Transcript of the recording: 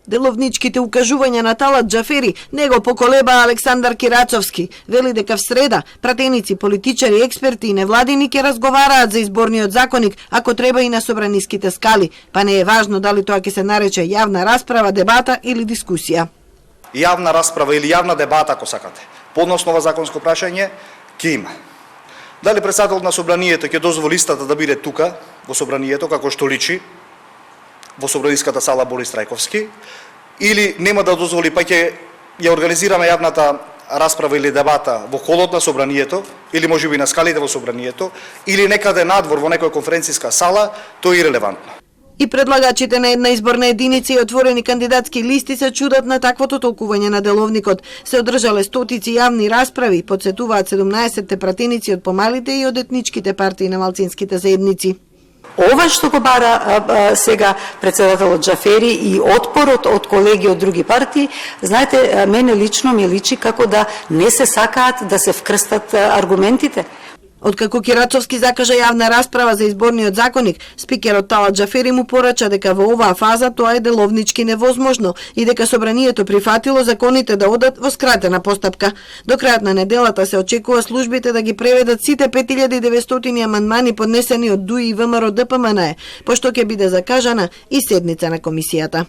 Деловничките укажувања на Талат Џафери не го поколеба Александар Кирачовски. Вели дека в среда пратеници, политичари, експерти и невладини ќе разговараат за изборниот законник, ако треба и на собраниските скали, па не е важно дали тоа ќе се нарече јавна расправа, дебата или дискусија. Јавна расправа или јавна дебата, ако сакате, по односно ова законско прашање, ќе има. Дали председател на собранието ќе дозволи истата да биде тука, во собранието, како што личи, во собраниската сала Борис Трајковски, или нема да дозволи, па ќе ја организираме јавната расправа или дебата во холот на собранието, или можеби на скалите во собранието, или некаде надвор во некоја конференцијска сала, тоа е ирелевантно. И предлагачите на една изборна единица и отворени кандидатски листи се чудат на таквото толкување на деловникот. Се одржале стотици јавни расправи, подсетуваат 17 пратеници од помалите и од етничките партии на малцинските заедници. Ова што го бара сега председателот Џафери и отпорот од колеги од други партии, знаете, мене лично ми личи како да не се сакаат да се вкрстат аргументите. Откако Кирачовски закажа јавна расправа за изборниот законник, спикерот Талат Џафери му порача дека во оваа фаза тоа е деловнички невозможно и дека собранието прифатило законите да одат во скратена постапка. До крајот на неделата се очекува службите да ги преведат сите 5900 амандмани поднесени од ДУИ и ВМРО ДПМНЕ, пошто ќе биде закажана и седница на комисијата.